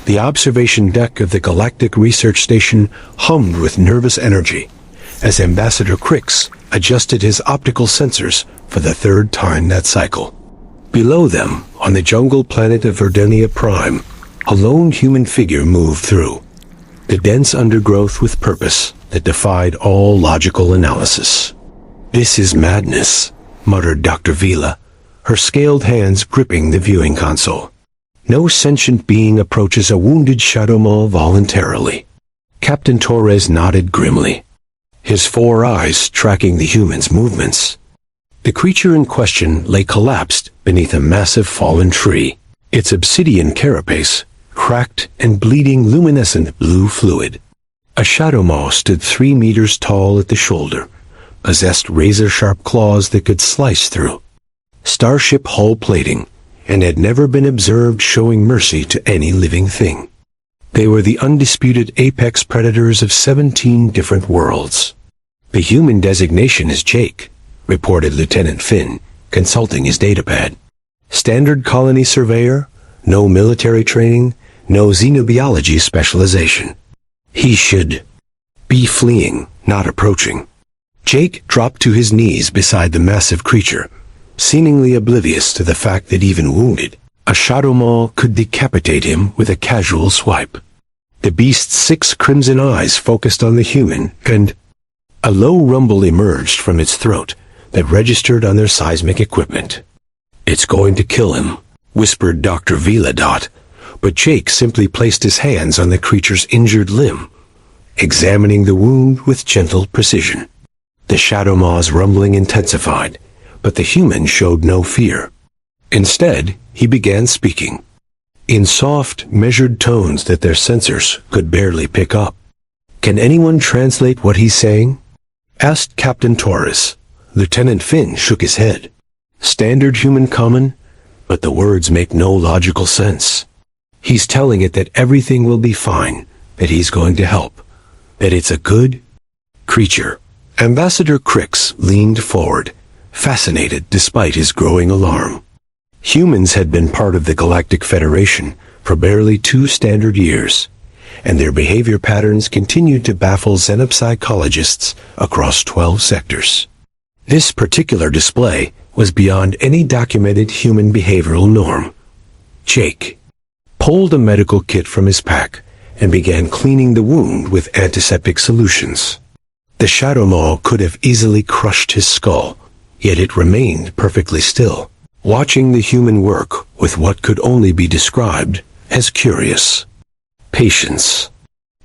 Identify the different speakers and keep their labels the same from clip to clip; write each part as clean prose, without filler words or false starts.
Speaker 1: The observation deck of the Galactic Research Station hummed with nervous energy as Ambassador Crix adjusted his optical sensors for the third time that cycle. Below them, on the jungle planet of Verdenia Prime, a lone human figure moved through, the dense undergrowth with purpose that defied all logical analysis. "This is madness," muttered Dr. Vila, her scaled hands gripping the viewing console. "No sentient being approaches a wounded Shadow Maw voluntarily." Captain Torres nodded grimly, his 4 eyes tracking the human's movements. The creature in question lay collapsed beneath a massive fallen tree, its obsidian carapace cracked and bleeding luminescent blue fluid. A Shadow Maw stood 3 meters tall at the shoulder, possessed razor-sharp claws that could slice through starship hull plating, and had never been observed showing mercy to any living thing. They were the undisputed apex predators of 17 different worlds. "The human designation is Jake," reported Lieutenant Finn, consulting his datapad. "Standard colony surveyor, no military training, no xenobiology specialization. He should be fleeing, not approaching." Jake dropped to his knees beside the massive creature, seemingly oblivious to the fact that even wounded, a Shadow Maw could decapitate him with a casual swipe. The beast's 6 crimson eyes focused on the human, and a low rumble emerged from its throat that registered on their seismic equipment. "It's going to kill him," whispered Dr. Vila. But Jake simply placed his hands on the creature's injured limb, examining the wound with gentle precision. The Shadow Maw's rumbling intensified, but the human showed no fear. Instead, he began speaking, in soft, measured tones that their sensors could barely pick up. "Can anyone translate what he's saying?" asked Captain Torres. Lieutenant Finn shook his head. "Standard human common, but the words make no logical sense. He's telling it that everything will be fine, that he's going to help, that it's a good creature." Ambassador Crix leaned forward, fascinated despite his growing alarm. Humans had been part of the Galactic Federation for barely 2 standard years, and their behavior patterns continued to baffle xenopsychologists across 12 sectors. This particular display was beyond any documented human behavioral norm. Jake pulled a medical kit from his pack and began cleaning the wound with antiseptic solutions. The Shadow Maw could have easily crushed his skull, yet it remained perfectly still, watching the human work with what could only be described as curious patience.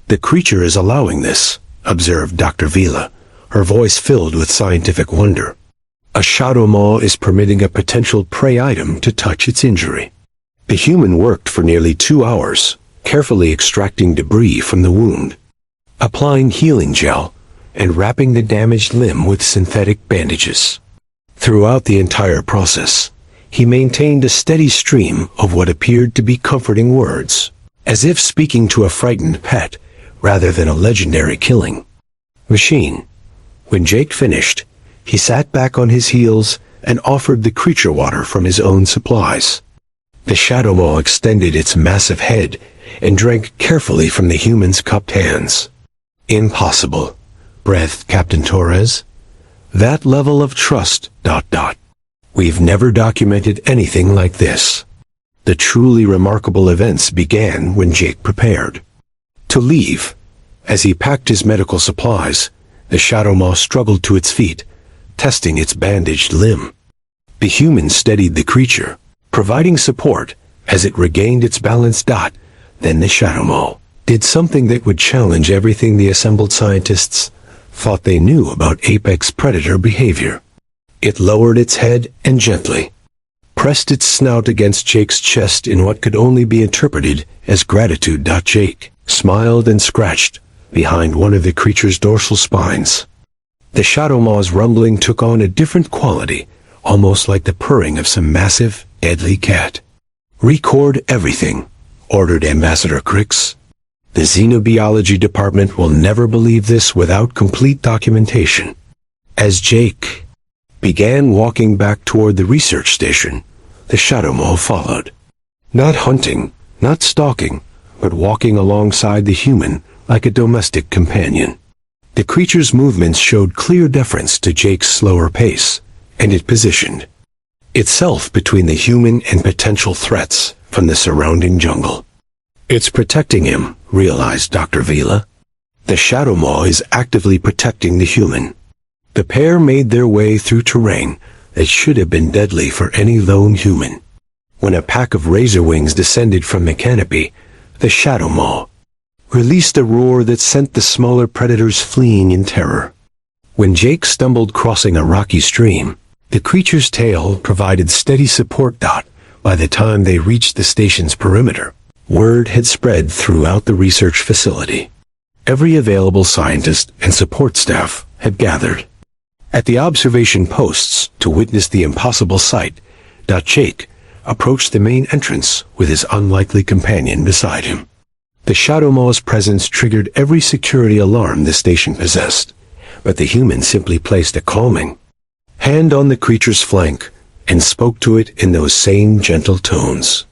Speaker 1: "The creature is allowing this," observed Dr. Vila, her voice filled with scientific wonder. "A Shadow Maw is permitting a potential prey item to touch its injury." The human worked for nearly 2 hours, carefully extracting debris from the wound, applying healing gel, and wrapping the damaged limb with synthetic bandages. Throughout the entire process, he maintained a steady stream of what appeared to be comforting words, as if speaking to a frightened pet rather than a legendary killing machine. When Jake finished, he sat back on his heels and offered the creature water from his own supplies. The Shadow Maw extended its massive head and drank carefully from the human's cupped hands. "Impossible," breathed Captain Torres. "That level of trust, ... We've never documented anything like this." The truly remarkable events began when Jake prepared to leave. As he packed his medical supplies, the Shadow Maw struggled to its feet, testing its bandaged limb. The human steadied the creature, providing support as it regained its balance. Then the Shadow Maw did something that would challenge everything the assembled scientists thought they knew about apex predator behavior. It lowered its head and gently pressed its snout against Jake's chest in what could only be interpreted as gratitude. Jake smiled and scratched behind one of the creature's dorsal spines. The Shadow Maw's rumbling took on a different quality, almost like the purring of some massive, deadly cat. "Record everything," ordered Ambassador Crix. "The Xenobiology Department will never believe this without complete documentation." As Jake began walking back toward the research station, the Shadow Maw followed. Not hunting, not stalking, but walking alongside the human like a domestic companion. The creature's movements showed clear deference to Jake's slower pace, and it positioned itself between the human and potential threats from the surrounding jungle. It's protecting him, realized Dr. Vila. The Shadow Maw is actively protecting the human. The pair made their way through terrain that should have been deadly for any lone human. When a pack of razor wings descended from the canopy, the Shadow Maw released a roar that sent the smaller predators fleeing in terror. When Jake stumbled crossing a rocky stream, the creature's tail provided steady support. By the time they reached the station's perimeter, word had spread throughout the research facility. Every available scientist and support staff had gathered at the observation posts to witness the impossible sight. Jake approached the main entrance with his unlikely companion beside him. The Shadow Maw's presence triggered every security alarm the station possessed, but the human simply placed a calming hand on the creature's flank and spoke to it in those same gentle tones.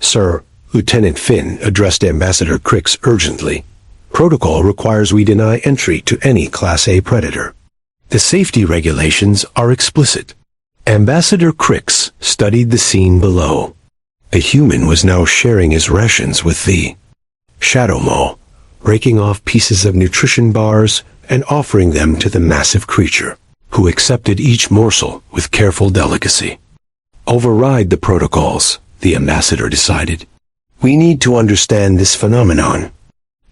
Speaker 1: "Sir," Lieutenant Finn addressed Ambassador Crix urgently, "protocol requires we deny entry to any Class A predator. The safety regulations are explicit." Ambassador Crix studied the scene below. The human was now sharing his rations with the Shadow Maw, breaking off pieces of nutrition bars and offering them to the massive creature, who accepted each morsel with careful delicacy. "Override the protocols," the ambassador decided. "We need to understand this phenomenon."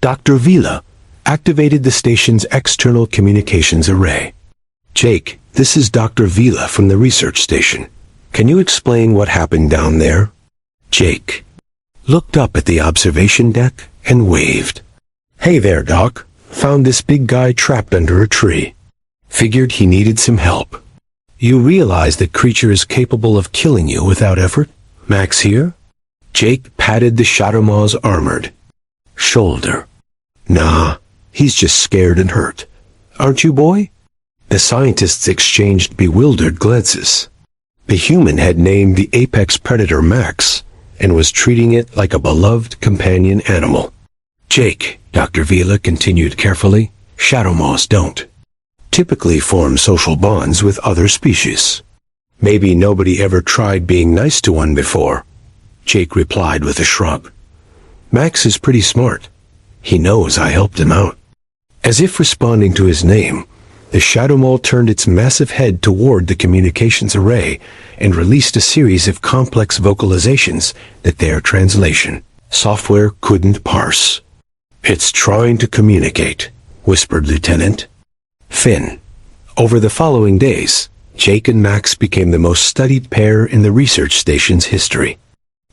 Speaker 1: Dr. Vila activated the station's external communications array. "Jake, this is Dr. Vila from the research station. Can you explain what happened down there?" Jake looked up at the observation deck and waved. "Hey there, Doc. Found this big guy trapped under a tree. Figured he needed some help." "You realize that creature is capable of killing you without effort? Max here?" Jake patted the Shadow Maw's armored shoulder. "Nah, he's just scared and hurt. Aren't you, boy?" The scientists exchanged bewildered glances. The human had named the apex predator Max and was treating it like a beloved companion animal. "Jake," Dr. Vila continued carefully, "Shadow Maws don't typically form social bonds with other species. Maybe nobody ever tried being nice to one before." Jake replied with a shrug. "Max is pretty smart. He knows I helped him out." As if responding to his name, the Shadow Maw turned its massive head toward the communications array and released a series of complex vocalizations that their translation software couldn't parse. "It's trying to communicate," whispered Lieutenant Finn. Over the following days, Jake and Max became the most studied pair in the research station's history.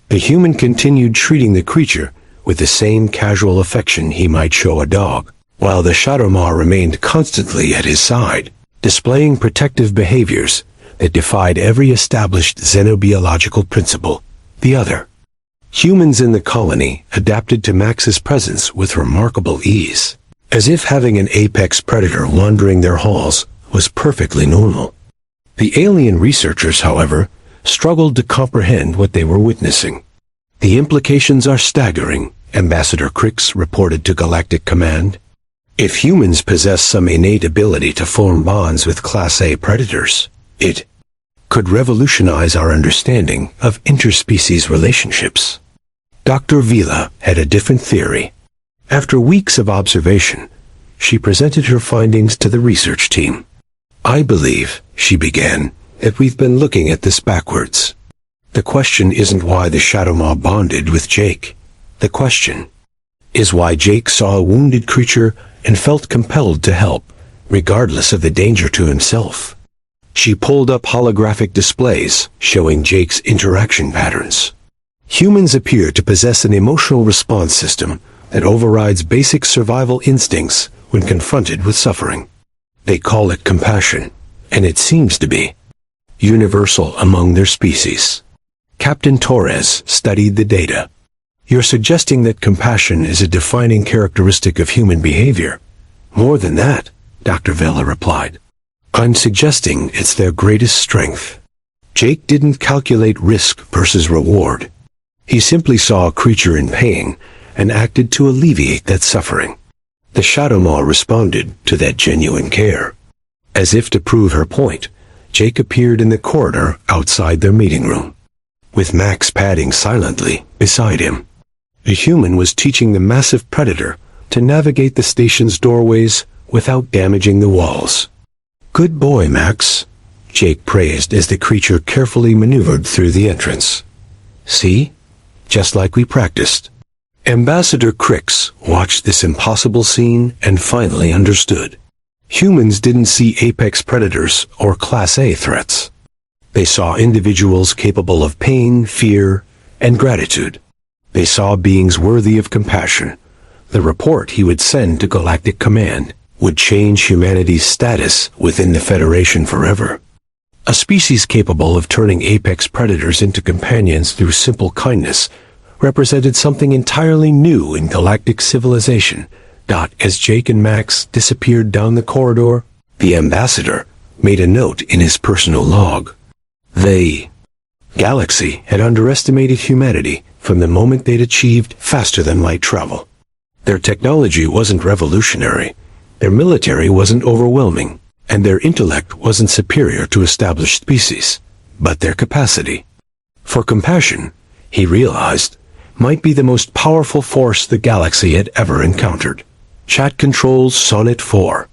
Speaker 1: The human continued treating the creature with the same casual affection he might show a dog, while the Shadow Maw remained constantly at his side, displaying protective behaviors that defied every established xenobiological principle. The other humans in the colony adapted to Max's presence with remarkable ease, as if having an apex predator wandering their halls was perfectly normal. The alien researchers, however, struggled to comprehend what they were witnessing. "The implications are staggering," Ambassador Crix reported to Galactic Command. "If humans possess some innate ability to form bonds with Class A predators, it could revolutionize our understanding of interspecies relationships." Dr. Vila had a different theory. After weeks of observation, she presented her findings to the research team. "I believe," she began, "that we've been looking at this backwards. The question isn't why the Shadow Maw bonded with Jake. The question is why Jake saw a wounded creature and felt compelled to help, regardless of the danger to himself." She pulled up holographic displays showing Jake's interaction patterns. Humans appear to possess an emotional response system that overrides basic survival instincts when confronted with suffering. They call it compassion, and it seems to be universal among their species. Captain Torres studied the data. "You're suggesting that compassion is a defining characteristic of human behavior?" "More than that," Dr. Vela replied. "I'm suggesting it's their greatest strength." Jake didn't calculate risk versus reward. He simply saw a creature in pain and acted to alleviate that suffering. The Shadow Maw responded to that genuine care. As if to prove her point, Jake appeared in the corridor outside their meeting room, with Max padding silently beside him. The human was teaching the massive predator to navigate the station's doorways without damaging the walls. "Good boy, Max," Jake praised as the creature carefully maneuvered through the entrance. "See? Just like we practiced." Ambassador Crix watched this impossible scene and finally understood. Humans didn't see apex predators or Class A threats. They saw individuals capable of pain, fear, and gratitude. They saw beings worthy of compassion. The report he would send to Galactic Command would change humanity's status within the Federation forever. A species capable of turning apex predators into companions through simple kindness represented something entirely new in galactic civilization. As Jake and Max disappeared down the corridor, the ambassador made a note in his personal log. The galaxy had underestimated humanity from the moment they'd achieved faster-than-light travel. Their technology wasn't revolutionary, their military wasn't overwhelming, and their intellect wasn't superior to established species, but their capacity for compassion, he realized, might be the most powerful force the galaxy had ever encountered. Chat controls Sonnet 4.